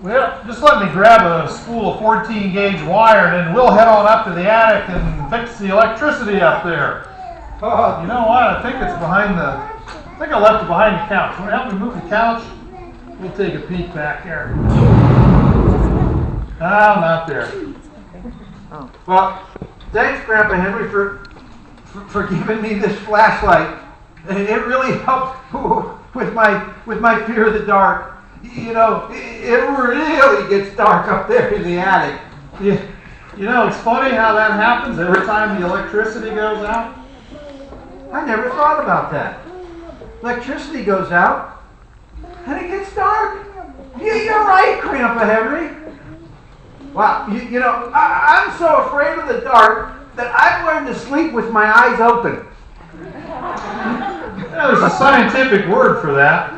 Well, just let me grab a spool of 14 gauge wire and then we'll head on up to the attic and fix the electricity up there. Oh, you know what? I think it's behind I think I left it behind the couch. Want to help me move the couch? We'll take a peek back here. Oh, not there. Well, thanks, Grandpa Henry, for giving me this flashlight. It really helped with my fear of the dark. You know, it really gets dark up there in the attic. You know, it's funny how that happens every time the electricity goes out. I never thought about that. Electricity goes out, and it gets dark. You're right, Grandpa Henry. Wow, you know, I'm so afraid of the dark that I've learned to sleep with my eyes open. Yeah, there's a scientific word for that.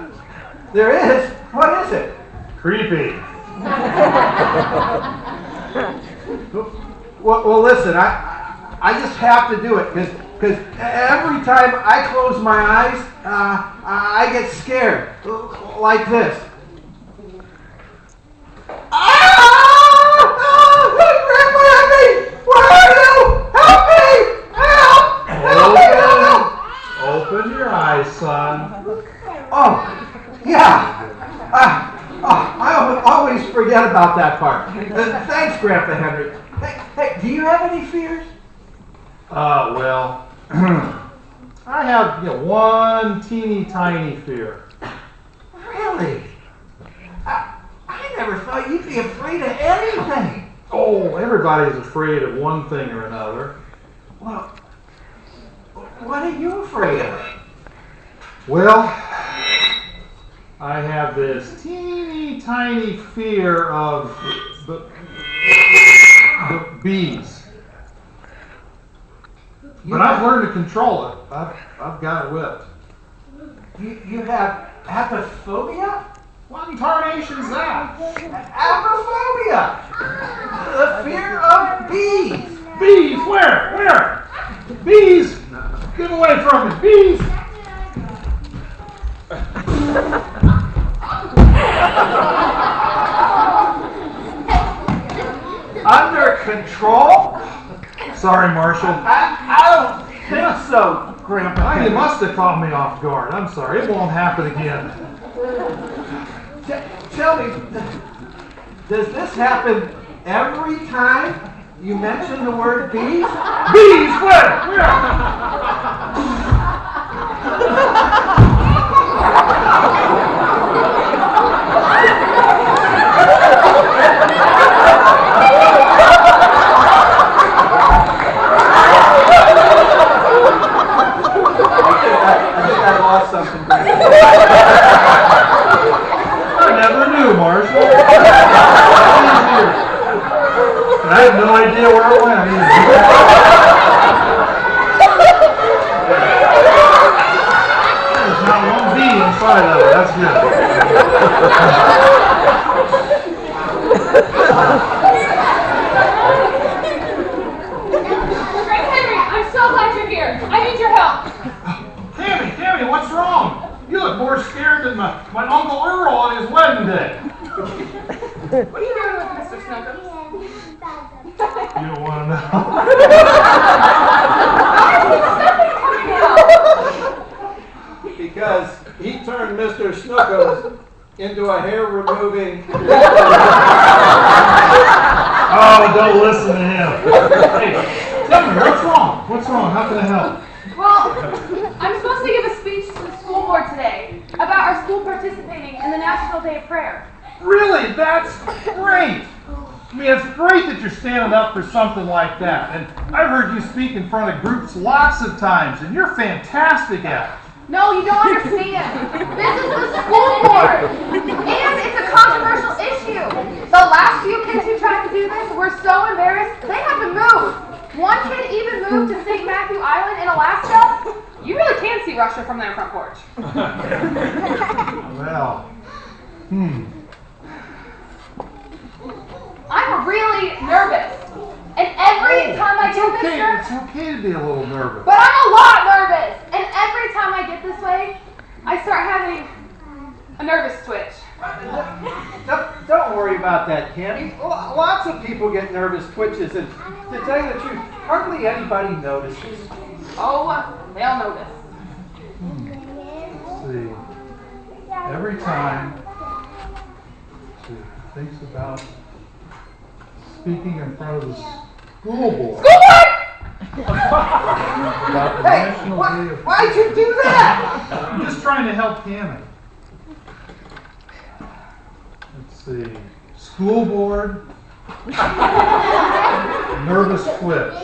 There is? What is it? Creepy. Well, listen, I just have to do it because every time I close my eyes, I get scared, like this. Grandpa, help me! Where are you? Help me! Help! Open your eyes, son. Oh, yeah. I always forget about that part. Thanks, Grandpa Henry. Hey, do you have any fears? Well, I have one teeny tiny fear. Really? I never thought you'd be afraid of anything. Oh, everybody's afraid of one thing or another. Well, what are you afraid of? Well, I have this teeny tiny fear of the bees. But I've learned to control it. I've got it whipped. You have apiphobia? What in tarnation is that? Apiphobia! The fear of bees! Bees? Where? Bees! Get away from me! Bees! Under control? Sorry, Marshall. I don't think so, Grandpa. You must have caught me off guard. I'm sorry. It won't happen again. Tell me, does this happen every time you mention the word bees? Bees? Where? Something. I never knew, Marshall. And I have no idea where it went either. There's not one bee inside of it. That's good. Greg Henry, I'm so glad you're here. I need your help. Cammie, what's wrong? You look more scared than my Uncle Earl on his wedding day. What are you doing with Mr. Snuggles? You don't want to know. Because he turned Mr. Snuggles into a hair-removing... Oh, don't listen to him. Hey, tell me, what's wrong? What's wrong? How can I help? Well, I'm supposed to give a speech to the school board today about our school participating in the National Day of Prayer. Really? That's great. I mean, it's great that you're standing up for something like that. And I've heard you speak in front of groups lots of times, and you're fantastic at it. No, you don't understand. This is the school board. And it's a controversial issue. The last few kids who tried to do this were so embarrassed, they had to move. One kid even moved to St. Matthew Island in Alaska. You really can see Russia from their front porch. Well, I'm really nervous. And every time I get this nervous... It's okay to be a little nervous. But I'm a lot nervous. And every time I get this way, I start having A nervous twitch. Don't worry about that, Cammie. Lots of people get nervous twitches, and to tell you the truth, hardly anybody notices. Oh, they'll notice. Let's see. Every time she thinks about speaking in front of the school board. School board! About the Hey, National Day of why'd you do that? I'm just trying to help Cammie. Let's see. School board. Nervous twitch.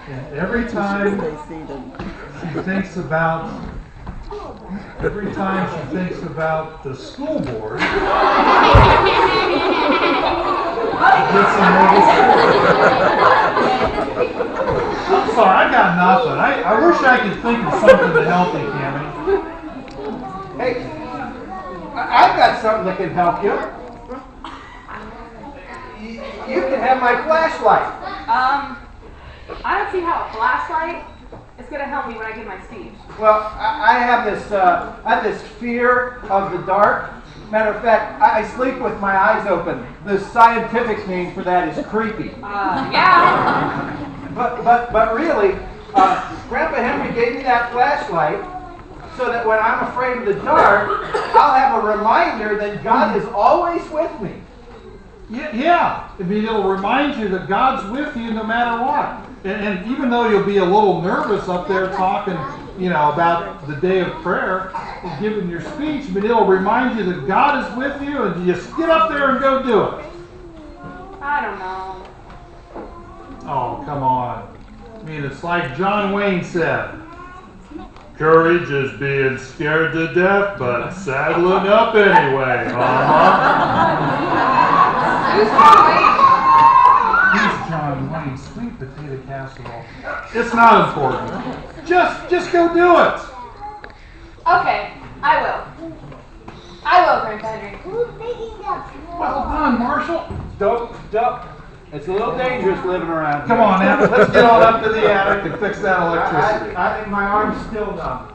And every time she thinks about the school board, she gets a nervous twitch. I'm sorry, I got nothing. I wish I could think of something to help you, Cammie. Hey, I've got something that can help you. You can have my flashlight. I don't see how a flashlight is going to help me when I give my speech. Well, I have this fear of the dark. Matter of fact, I sleep with my eyes open. The scientific name for that is creepy. Yeah. But really, Grandpa Henry gave me that flashlight so that when I'm afraid of the dark, I'll have a reminder that God is always with me. Yeah. I mean, it'll remind you that God's with you no matter what. And even though you'll be a little nervous up there talking, about the day of prayer and giving your speech, but it'll remind you that God is with you, and you just get up there and go do it. I don't know. Oh, come on. I mean, it's like John Wayne said, courage is being scared to death, but saddling up anyway. Who's John Wayne? He's John Wayne, sweet potato casserole. It's not important. Just go do it. Okay, I will. I will, Grandpa Henry. Well done, Marshall. Don't. It's a little dangerous living around here. Come on, now. Let's get on up to the attic and fix that electricity. I think my arm's still numb.